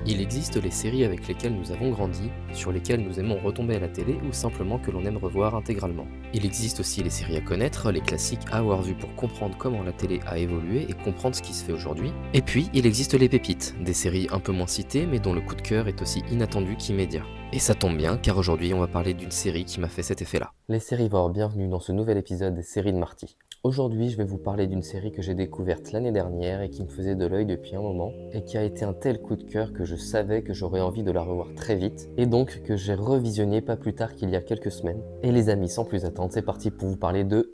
Il existe les séries avec lesquelles nous avons grandi, sur lesquelles nous aimons retomber à la télé ou simplement que l'on aime revoir intégralement. Il existe aussi les séries à connaître, les classiques à avoir vus pour comprendre comment la télé a évolué et comprendre ce qui se fait aujourd'hui. Et puis, il existe les pépites, des séries un peu moins citées mais dont le coup de cœur est aussi inattendu qu'immédiat. Et ça tombe bien car aujourd'hui on va parler d'une série qui m'a fait cet effet-là. Les sérivores, bienvenue dans ce nouvel épisode des séries de Marty. Aujourd'hui, je vais vous parler d'une série que j'ai découverte l'année dernière et qui me faisait de l'œil depuis un moment et qui a été un tel coup de cœur que je savais que j'aurais envie de la revoir très vite et donc que j'ai revisionné pas plus tard qu'il y a quelques semaines. Et les amis, sans plus attendre, c'est parti pour vous parler de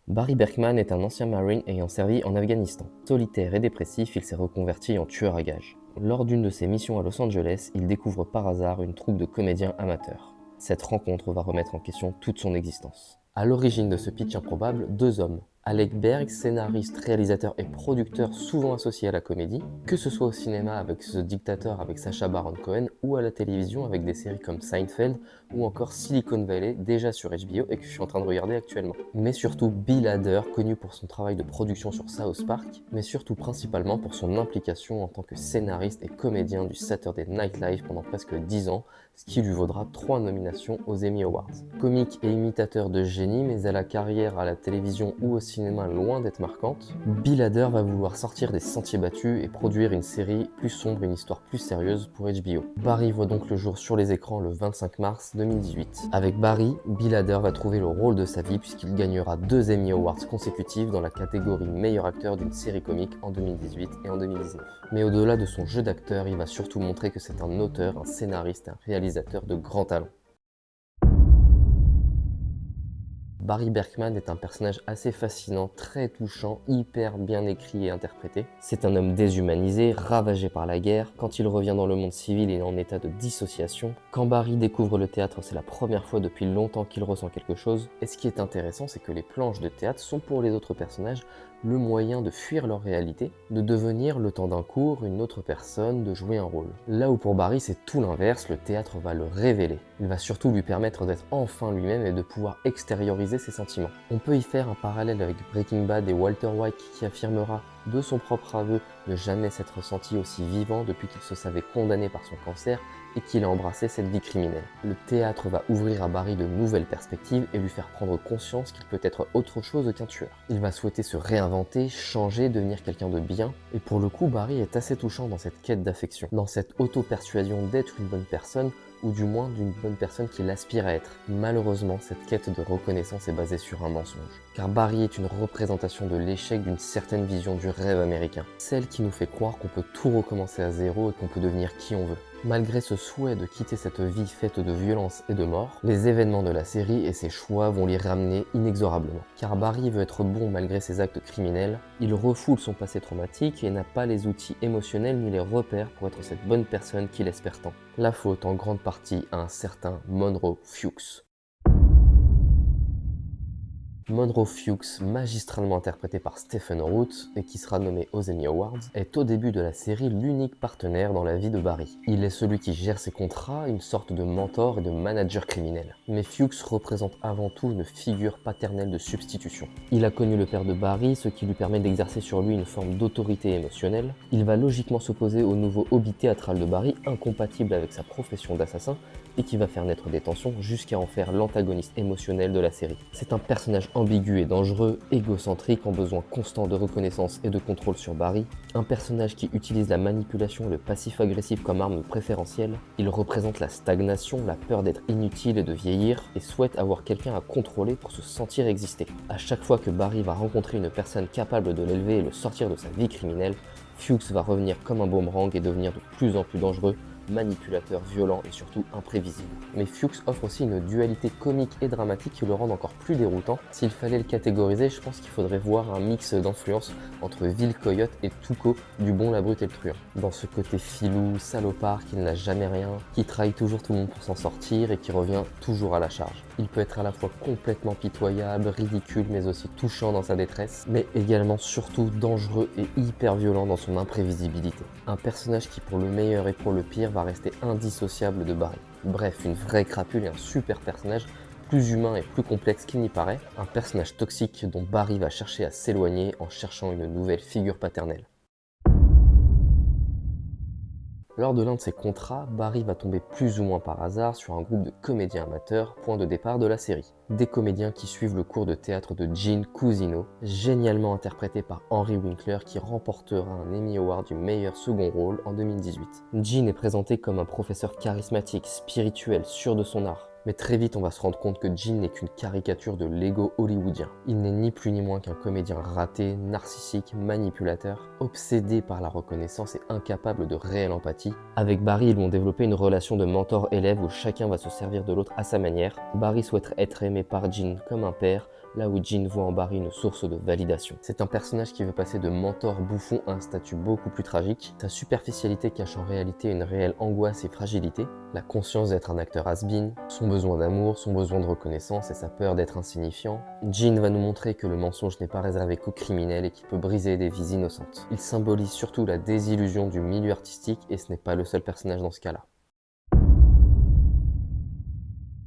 Barry Berkman est un ancien Marine ayant servi en Afghanistan. Solitaire et dépressif, il s'est reconverti en tueur à gages. Lors d'une de ses missions à Los Angeles, il découvre par hasard une troupe de comédiens amateurs. Cette rencontre va remettre en question toute son existence. À l'origine de ce pitch improbable, deux hommes. Alec Berg, scénariste, réalisateur et producteur souvent associé à la comédie, que ce soit au cinéma avec The Dictator avec Sacha Baron Cohen ou à la télévision avec des séries comme Seinfeld ou encore Silicon Valley déjà sur HBO et que je suis en train de regarder actuellement. Mais surtout Bill Hader, connu pour son travail de production sur South Park, mais surtout principalement pour son implication en tant que scénariste et comédien du Saturday Night Live pendant presque 10 ans, ce qui lui vaudra 3 nominations aux Emmy Awards. Comique et imitateur de génie, mais à la carrière à la télévision ou au cinéma loin d'être marquante, Bill Hader va vouloir sortir des sentiers battus et produire une série plus sombre, une histoire plus sérieuse pour HBO. Barry voit donc le jour sur les écrans le 25 mars 2018. Avec Barry, Bill Hader va trouver le rôle de sa vie puisqu'il gagnera 2 Emmy Awards consécutifs dans la catégorie meilleur acteur d'une série comique en 2018 et en 2019. Mais au-delà de son jeu d'acteur, il va surtout montrer que c'est un auteur, un scénariste et un réalisateur de grand talent. Barry Berkman est un personnage assez fascinant, très touchant, hyper bien écrit et interprété. C'est un homme déshumanisé, ravagé par la guerre. Quand il revient dans le monde civil, il est en état de dissociation. Quand Barry découvre le théâtre, c'est la première fois depuis longtemps qu'il ressent quelque chose. Et ce qui est intéressant, c'est que les planches de théâtre sont pour les autres personnages le moyen de fuir leur réalité, de devenir le temps d'un cours une autre personne, de jouer un rôle. Là où pour Barry c'est tout l'inverse, le théâtre va le révéler. Il va surtout lui permettre d'être enfin lui-même et de pouvoir extérioriser ses sentiments. On peut y faire un parallèle avec Breaking Bad et Walter White qui affirmera de son propre aveu ne jamais s'être senti aussi vivant depuis qu'il se savait condamné par son cancer et qu'il a embrassé cette vie criminelle. Le théâtre va ouvrir à Barry de nouvelles perspectives et lui faire prendre conscience qu'il peut être autre chose qu'un tueur. Il va souhaiter se réinventer, changer, devenir quelqu'un de bien, et pour le coup Barry est assez touchant dans cette quête d'affection, dans cette auto-persuasion d'être une bonne personne, ou du moins d'une bonne personne qu'il aspire à être. Malheureusement, cette quête de reconnaissance est basée sur un mensonge. Car Barry est une représentation de l'échec d'une certaine vision du rêve américain. Celle qui nous fait croire qu'on peut tout recommencer à zéro et qu'on peut devenir qui on veut. Malgré ce souhait de quitter cette vie faite de violence et de mort, les événements de la série et ses choix vont l'y ramener inexorablement. Car Barry veut être bon malgré ses actes criminels, il refoule son passé traumatique et n'a pas les outils émotionnels ni les repères pour être cette bonne personne qu'il espère tant. La faute en grande partie à un certain Monroe Fuchs. Monroe Fuchs, magistralement interprété par Stephen Root et qui sera nommé aux Emmy Awards, est au début de la série l'unique partenaire dans la vie de Barry. Il est celui qui gère ses contrats, une sorte de mentor et de manager criminel. Mais Fuchs représente avant tout une figure paternelle de substitution. Il a connu le père de Barry, ce qui lui permet d'exercer sur lui une forme d'autorité émotionnelle. Il va logiquement s'opposer au nouveau hobby théâtral de Barry, incompatible avec sa profession d'assassin, et qui va faire naître des tensions jusqu'à en faire l'antagoniste émotionnel de la série. C'est un personnage ambigu et dangereux, égocentrique en besoin constant de reconnaissance et de contrôle sur Barry, un personnage qui utilise la manipulation et le passif agressif comme arme préférentielle. Il représente la stagnation, la peur d'être inutile et de vieillir, et souhaite avoir quelqu'un à contrôler pour se sentir exister. À chaque fois que Barry va rencontrer une personne capable de l'élever et le sortir de sa vie criminelle, Fuchs va revenir comme un boomerang et devenir de plus en plus dangereux, manipulateur, violent et surtout imprévisible. Mais Fuchs offre aussi une dualité comique et dramatique qui le rend encore plus déroutant. S'il fallait le catégoriser, je pense qu'il faudrait voir un mix d'influence entre Will Coyote et Tuco du Bon, la Brute et le Truand. Dans ce côté filou, salopard, qui ne lâche jamais rien, qui trahit toujours tout le monde pour s'en sortir et qui revient toujours à la charge. Il peut être à la fois complètement pitoyable, ridicule mais aussi touchant dans sa détresse, mais également surtout dangereux et hyper violent dans son imprévisibilité. Un personnage qui pour le meilleur et pour le pire va rester indissociable de Barry. Bref, une vraie crapule et un super personnage plus humain et plus complexe qu'il n'y paraît, un personnage toxique dont Barry va chercher à s'éloigner en cherchant une nouvelle figure paternelle. Lors de l'un de ses contrats, Barry va tomber plus ou moins par hasard sur un groupe de comédiens amateurs, point de départ de la série. Des comédiens qui suivent le cours de théâtre de Gene Cousineau, génialement interprété par Henry Winkler qui remportera un Emmy Award du meilleur second rôle en 2018. Gene est présenté comme un professeur charismatique, spirituel, sûr de son art. Mais très vite, on va se rendre compte que Gene n'est qu'une caricature de l'ego hollywoodien. Il n'est ni plus ni moins qu'un comédien raté, narcissique, manipulateur, obsédé par la reconnaissance et incapable de réelle empathie. Avec Barry, ils vont développer une relation de mentor-élève où chacun va se servir de l'autre à sa manière. Barry souhaiterait être aimé par Gene comme un père, là où Gene voit en Barry une source de validation. C'est un personnage qui veut passer de mentor bouffon à un statut beaucoup plus tragique. Sa superficialité cache en réalité une réelle angoisse et fragilité, la conscience d'être un acteur has-been, son besoin d'amour, son besoin de reconnaissance et sa peur d'être insignifiant. Gene va nous montrer que le mensonge n'est pas réservé qu'aux criminels et qu'il peut briser des vies innocentes. Il symbolise surtout la désillusion du milieu artistique et ce n'est pas le seul personnage dans ce cas-là.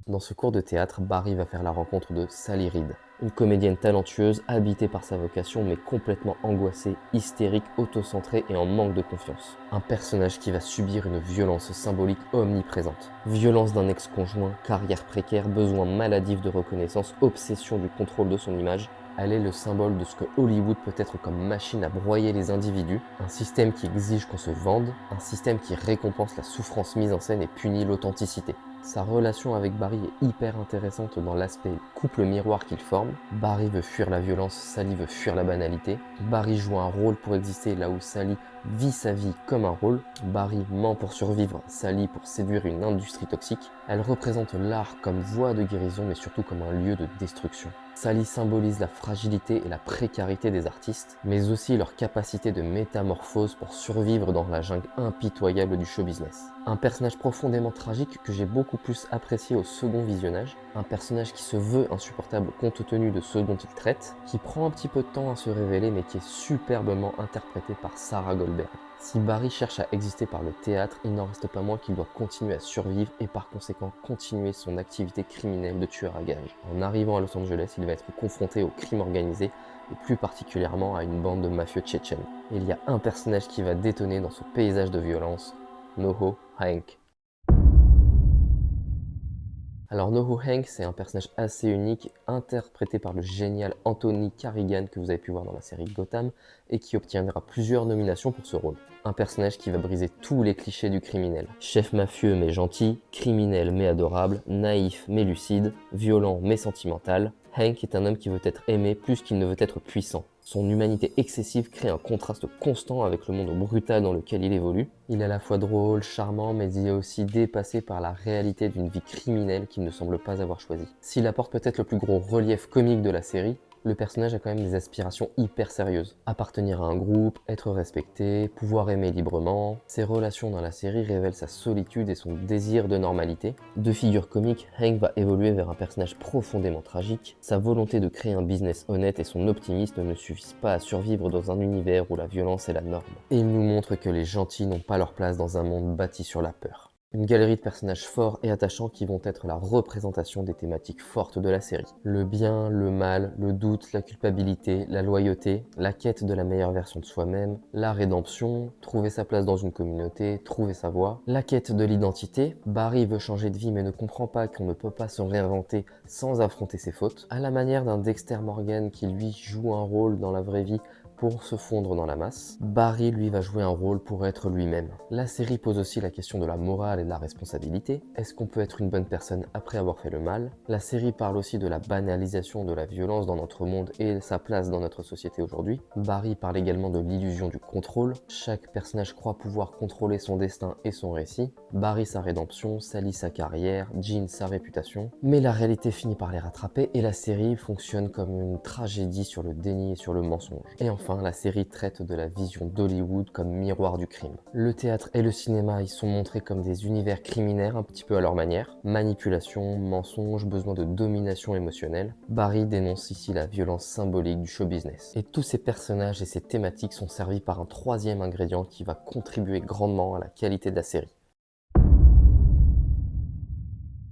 Dans ce cours de théâtre, Barry va faire la rencontre de Sally Reed, une comédienne talentueuse, habitée par sa vocation mais complètement angoissée, hystérique, autocentrée et en manque de confiance. Un personnage qui va subir une violence symbolique omniprésente. Violence d'un ex-conjoint, carrière précaire, besoin maladif de reconnaissance, obsession du contrôle de son image. Elle est le symbole de ce que Hollywood peut être comme machine à broyer les individus, un système qui exige qu'on se vende, un système qui récompense la souffrance mise en scène et punit l'authenticité. Sa relation avec Barry est hyper intéressante dans l'aspect couple miroir qu'il forme. Barry veut fuir la violence, Sally veut fuir la banalité. Barry joue un rôle pour exister là où Sally vit sa vie comme un rôle. Barry ment pour survivre, Sally pour séduire une industrie toxique. Elle représente l'art comme voie de guérison mais surtout comme un lieu de destruction. Sally symbolise la fragilité et la précarité des artistes, mais aussi leur capacité de métamorphose pour survivre dans la jungle impitoyable du show business. Un personnage profondément tragique que j'ai beaucoup plus apprécié au second visionnage, un personnage qui se veut insupportable compte tenu de ce dont il traite, qui prend un petit peu de temps à se révéler mais qui est superbement interprété par Sarah Goldberg. Si Barry cherche à exister par le théâtre, il n'en reste pas moins qu'il doit continuer à survivre et par conséquent continuer son activité criminelle de tueur à gages. En arrivant à Los Angeles, il va être confronté au crime organisé et plus particulièrement à une bande de mafieux tchétchènes. Et il y a un personnage qui va détonner dans ce paysage de violence, Noho Hank. Alors Noho Hank, c'est un personnage assez unique, interprété par le génial Anthony Carrigan que vous avez pu voir dans la série Gotham et qui obtiendra plusieurs nominations pour ce rôle. Un personnage qui va briser tous les clichés du criminel. Chef mafieux mais gentil, criminel mais adorable, naïf mais lucide, violent mais sentimental. Hank est un homme qui veut être aimé plus qu'il ne veut être puissant. Son humanité excessive crée un contraste constant avec le monde brutal dans lequel il évolue. Il est à la fois drôle, charmant, mais il est aussi dépassé par la réalité d'une vie criminelle qu'il ne semble pas avoir choisie. S'il apporte peut-être le plus gros relief comique de la série, le personnage a quand même des aspirations hyper sérieuses. Appartenir à un groupe, être respecté, pouvoir aimer librement. Ses relations dans la série révèlent sa solitude et son désir de normalité. De figure comique, Hank va évoluer vers un personnage profondément tragique. Sa volonté de créer un business honnête et son optimisme ne suffisent pas à survivre dans un univers où la violence est la norme. Et il nous montre que les gentils n'ont pas leur place dans un monde bâti sur la peur. Une galerie de personnages forts et attachants qui vont être la représentation des thématiques fortes de la série. Le bien, le mal, le doute, la culpabilité, la loyauté, la quête de la meilleure version de soi-même, la rédemption, trouver sa place dans une communauté, trouver sa voie, la quête de l'identité. Barry veut changer de vie mais ne comprend pas qu'on ne peut pas se réinventer sans affronter ses fautes. À la manière d'un Dexter Morgan qui lui joue un rôle dans la vraie vie pour se fondre dans la masse, Barry lui va jouer un rôle pour être lui-même. La série pose aussi la question de la morale et de la responsabilité. Est-ce qu'on peut être une bonne personne après avoir fait le mal? La série parle aussi de la banalisation de la violence dans notre monde et sa place dans notre société aujourd'hui. Barry parle également de l'illusion du contrôle. Chaque personnage croit pouvoir contrôler son destin et son récit. Barry sa rédemption, Sally sa carrière, Gene sa réputation. Mais la réalité finit par les rattraper et la série fonctionne comme une tragédie sur le déni et sur le mensonge. Et enfin, la série traite de la vision d'Hollywood comme miroir du crime. Le théâtre et le cinéma y sont montrés comme des univers criminaires un petit peu à leur manière. Manipulation, mensonge, besoin de domination émotionnelle. Barry dénonce ici la violence symbolique du show business. Et tous ces personnages et ces thématiques sont servis par un troisième ingrédient qui va contribuer grandement à la qualité de la série.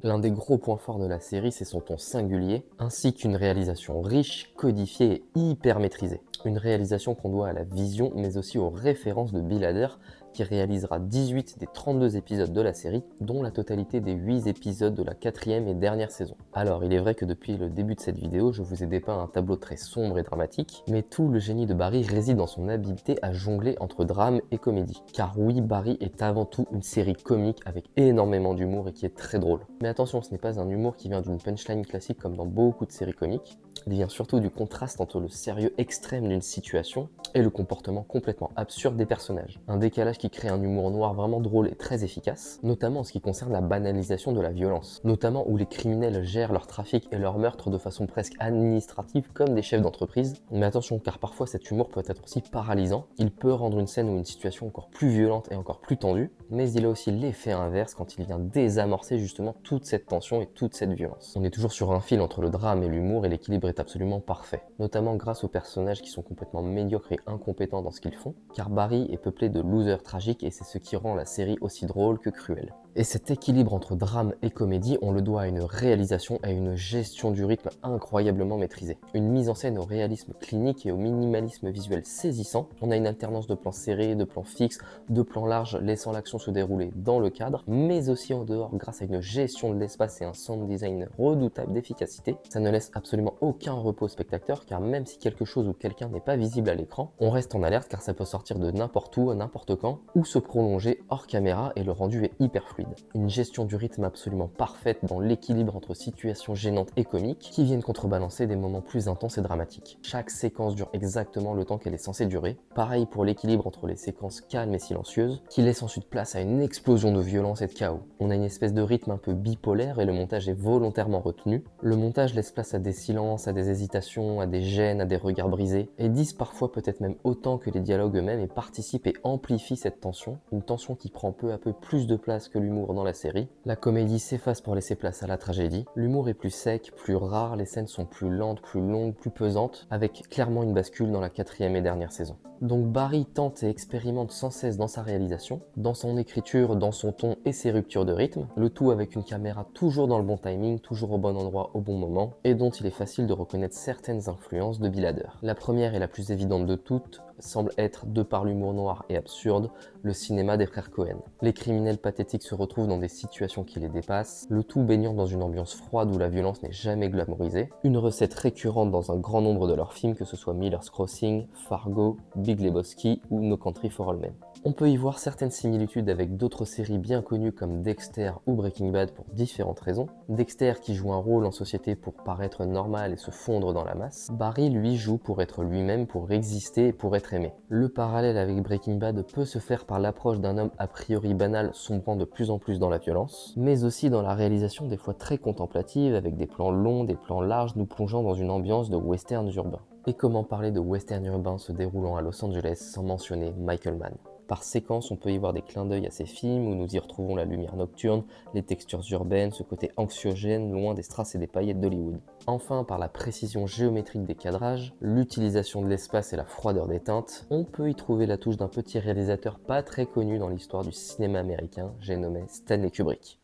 L'un des gros points forts de la série, c'est son ton singulier, ainsi qu'une réalisation riche, codifiée et hyper maîtrisée. Une réalisation qu'on doit à la vision, mais aussi aux références de Bill Hader, qui réalisera 18 des 32 épisodes de la série, dont la totalité des 8 épisodes de la 4e et dernière saison. Alors, il est vrai que depuis le début de cette vidéo, je vous ai dépeint un tableau très sombre et dramatique, mais tout le génie de Barry réside dans son habileté à jongler entre drame et comédie. Car oui, Barry est avant tout une série comique avec énormément d'humour et qui est très drôle. Mais attention, ce n'est pas un humour qui vient d'une punchline classique comme dans beaucoup de séries comiques. Il vient surtout du contraste entre le sérieux extrême d'une situation et le comportement complètement absurde des personnages. Un décalage qui crée un humour noir vraiment drôle et très efficace, notamment en ce qui concerne la banalisation de la violence, notamment où les criminels gèrent leur trafic et leurs meurtres de façon presque administrative comme des chefs d'entreprise. Mais attention, car parfois cet humour peut être aussi paralysant, il peut rendre une scène ou une situation encore plus violente et encore plus tendue, mais il a aussi l'effet inverse quand il vient désamorcer justement toute cette tension et toute cette violence. On est toujours sur un fil entre le drame et l'humour et l'équilibre est absolument parfait, notamment grâce aux personnages qui sont complètement médiocres et incompétents dans ce qu'ils font, car Barry est peuplé de losers tragiques et c'est ce qui rend la série aussi drôle que cruelle. Et cet équilibre entre drame et comédie, on le doit à une réalisation et à une gestion du rythme incroyablement maîtrisée. Une mise en scène au réalisme clinique et au minimalisme visuel saisissant. On a une alternance de plans serrés, de plans fixes, de plans larges, laissant l'action se dérouler dans le cadre, mais aussi en dehors grâce à une gestion de l'espace et un sound design redoutable d'efficacité. Ça ne laisse absolument aucun repos au spectateur, car même si quelque chose ou quelqu'un n'est pas visible à l'écran, on reste en alerte car ça peut sortir de n'importe où, à n'importe quand, ou se prolonger hors caméra et le rendu est hyper fluide. Une gestion du rythme absolument parfaite dans l'équilibre entre situations gênantes et comiques qui viennent contrebalancer des moments plus intenses et dramatiques. Chaque séquence dure exactement le temps qu'elle est censée durer. Pareil pour l'équilibre entre les séquences calmes et silencieuses qui laissent ensuite place à une explosion de violence et de chaos. On a une espèce de rythme un peu bipolaire et le montage est volontairement retenu. Le montage laisse place à des silences, à des hésitations, à des gênes, à des regards brisés et disent parfois peut-être même autant que les dialogues eux-mêmes et participent et amplifient cette tension. Une tension qui prend peu à peu plus de place que l'humour dans la série. La comédie s'efface pour laisser place à la tragédie. L'humour est plus sec, plus rare, les scènes sont plus lentes, plus longues, plus pesantes, avec clairement une bascule dans la 4e et dernière saison. Donc Barry tente et expérimente sans cesse dans sa réalisation, dans son écriture, dans son ton et ses ruptures de rythme, le tout avec une caméra toujours dans le bon timing, toujours au bon endroit au bon moment, et dont il est facile de reconnaître certaines influences de Bill Hader. La première et la plus évidente de toutes semble être, de par l'humour noir et absurde, le cinéma des frères Coen. Les criminels pathétiques se retrouvent dans des situations qui les dépassent, le tout baignant dans une ambiance froide où la violence n'est jamais glamourisée, une recette récurrente dans un grand nombre de leurs films, que ce soit Miller's Crossing, Fargo, Big Lebowski ou No Country for Old Men. On peut y voir certaines similitudes avec d'autres séries bien connues comme Dexter ou Breaking Bad pour différentes raisons. Dexter qui joue un rôle en société pour paraître normal et se fondre dans la masse. Barry lui joue pour être lui-même, pour exister et pour être aimé. Le parallèle avec Breaking Bad peut se faire par l'approche d'un homme a priori banal sombrant de plus en plus dans la violence, mais aussi dans la réalisation des fois très contemplative avec des plans longs, des plans larges nous plongeant dans une ambiance de western urbain. Et comment parler de western urbain se déroulant à Los Angeles sans mentionner Michael Mann? Par séquence, on peut y voir des clins d'œil à ces films où nous y retrouvons la lumière nocturne, les textures urbaines, ce côté anxiogène loin des strass et des paillettes d'Hollywood. Enfin, par la précision géométrique des cadrages, l'utilisation de l'espace et la froideur des teintes, on peut y trouver la touche d'un petit réalisateur pas très connu dans l'histoire du cinéma américain, j'ai nommé Stanley Kubrick.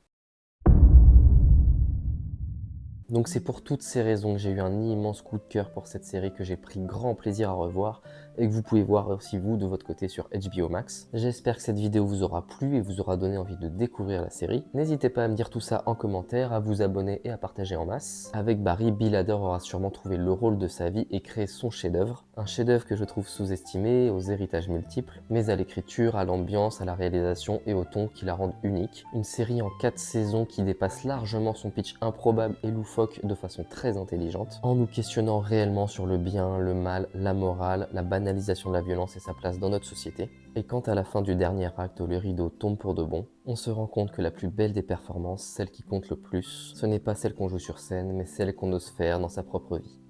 Donc c'est pour toutes ces raisons que j'ai eu un immense coup de cœur pour cette série que j'ai pris grand plaisir à revoir et que vous pouvez voir aussi vous de votre côté sur HBO Max. J'espère que cette vidéo vous aura plu et vous aura donné envie de découvrir la série. N'hésitez pas à me dire tout ça en commentaire, à vous abonner et à partager en masse. Avec Barry, Bill Hader aura sûrement trouvé le rôle de sa vie et créé son chef-d'œuvre. Un chef-d'œuvre que je trouve sous-estimé, aux héritages multiples, mais à l'écriture, à l'ambiance, à la réalisation et au ton qui la rendent unique. Une série en 4 saisons qui dépasse largement son pitch improbable et loufoque de façon très intelligente, en nous questionnant réellement sur le bien, le mal, la morale, la banalisation de la violence et sa place dans notre société. Et quand à la fin du dernier acte le rideau tombe pour de bon, on se rend compte que la plus belle des performances, celle qui compte le plus, ce n'est pas celle qu'on joue sur scène, mais celle qu'on ose faire dans sa propre vie.